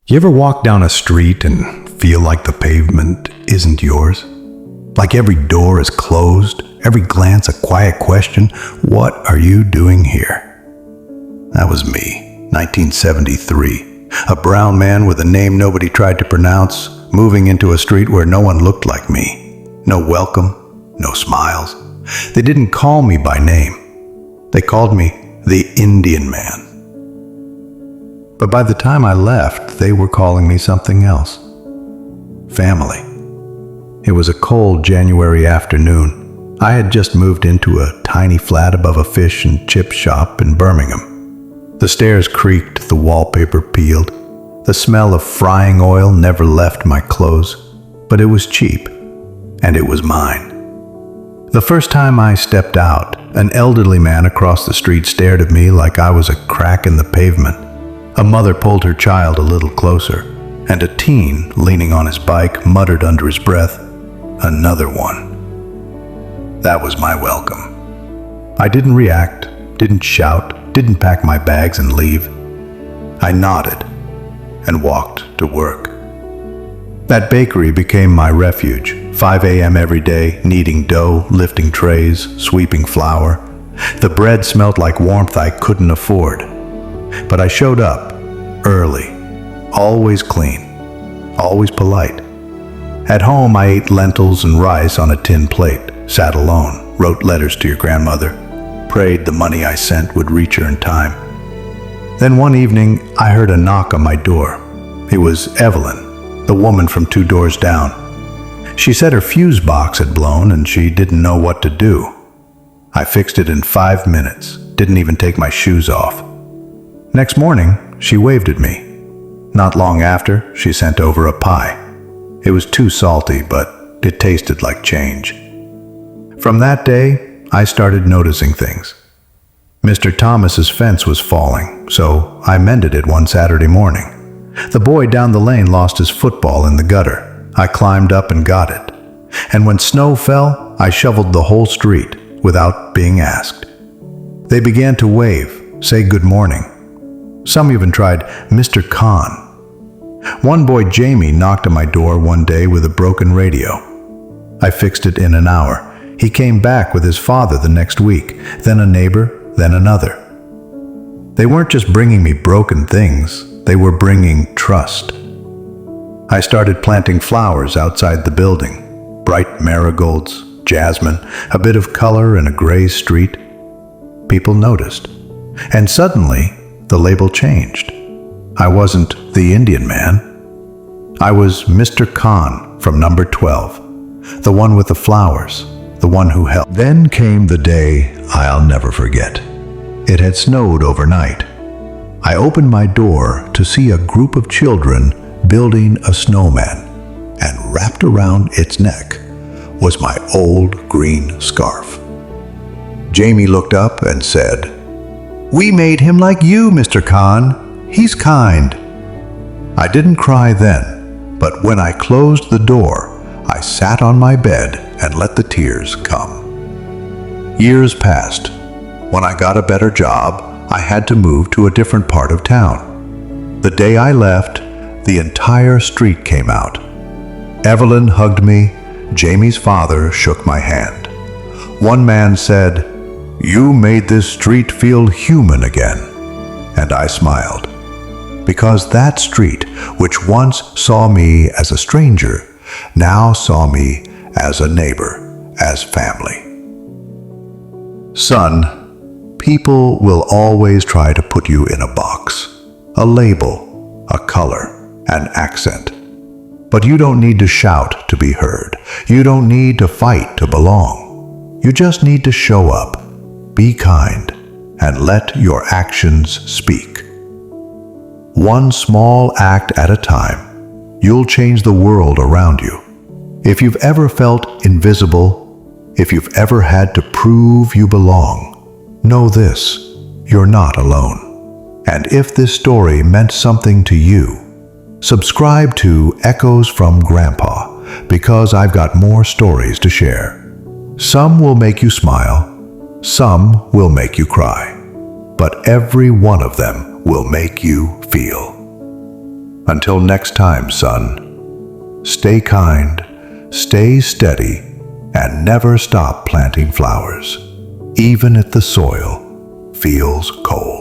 You ever walk down a street and feel like the pavement isn't yours? Like every door is closed, every glance a quiet question, what are you doing here? That was me, 1973, a brown man with a name nobody tried to pronounce, moving into a street where no one looked like me. No welcome, no smiles. They didn't call me by name. They called me the Indian man. But by the time I left, they were calling me something else. Family. It was a cold January afternoon. I had just moved into a tiny flat above a fish and chip shop in Birmingham. The stairs creaked, the wallpaper peeled. The smell of frying oil never left my clothes, but it was cheap, and it was mine. The first time I stepped out, an elderly man across the street stared at me like I was a crack in the pavement. A mother pulled her child a little closer, and a teen, leaning on his bike, muttered under his breath, "Another one." That was my welcome. I didn't react, didn't shout, didn't pack my bags and leave. I nodded and walked to work. That bakery became my refuge, 5 a.m. every day, kneading dough, lifting trays, sweeping flour. The bread smelled like warmth I couldn't afford. But I showed up, early, always clean, always polite. At home, I ate lentils and rice on a tin plate, sat alone, wrote letters to your grandmother, prayed the money I sent would reach her in time. Then one evening, I heard a knock on my door. It was Evelyn, the woman from 2 doors down. She said her fuse box had blown and she didn't know what to do. I fixed it in 5 minutes, didn't even take my shoes off. Next morning, she waved at me. Not long after, she sent over a pie. It was too salty, but it tasted like change. From that day, I started noticing things. Mr. Thomas's fence was falling, so I mended it one Saturday morning. The boy down the lane lost his football in the gutter. I climbed up and got it. And when snow fell, I shoveled the whole street without being asked. They began to wave, say good morning. Some even tried Mr. Khan. One boy, Jamie, knocked on my door one day with a broken radio. I fixed it in an hour. He came back with his father the next week, then a neighbor, then another. They weren't just bringing me broken things, they were bringing trust. I started planting flowers outside the building, bright marigolds, jasmine, a bit of color in a gray street. People noticed, and suddenly, the label changed. I wasn't the Indian man. I was Mr. Khan from number 12, the one with the flowers, the one who helped. Then came the day I'll never forget. It had snowed overnight. I opened my door to see a group of children building a snowman, and wrapped around its neck was my old green scarf. Jamie looked up and said, "We made him like you, Mr. Khan. He's kind." I didn't cry then, but when I closed the door, I sat on my bed and let the tears come. Years passed. When I got a better job, I had to move to a different part of town. The day I left, the entire street came out. Evelyn hugged me. Jamie's father shook my hand. One man said, "You made this street feel human again." And I smiled. Because that street, which once saw me as a stranger, now saw me as a neighbor, as family. Son, people will always try to put you in a box, a label, a color, an accent. But you don't need to shout to be heard. You don't need to fight to belong. You just need to show up. Be kind, and let your actions speak. One small act at a time, you'll change the world around you. If you've ever felt invisible, if you've ever had to prove you belong, know this, you're not alone. And if this story meant something to you, subscribe to Echoes from Grandpa, because I've got more stories to share. Some will make you smile, some will make you cry, but every one of them will make you feel. Until next time, son, stay kind, stay steady, and never stop planting flowers, even if the soil feels cold.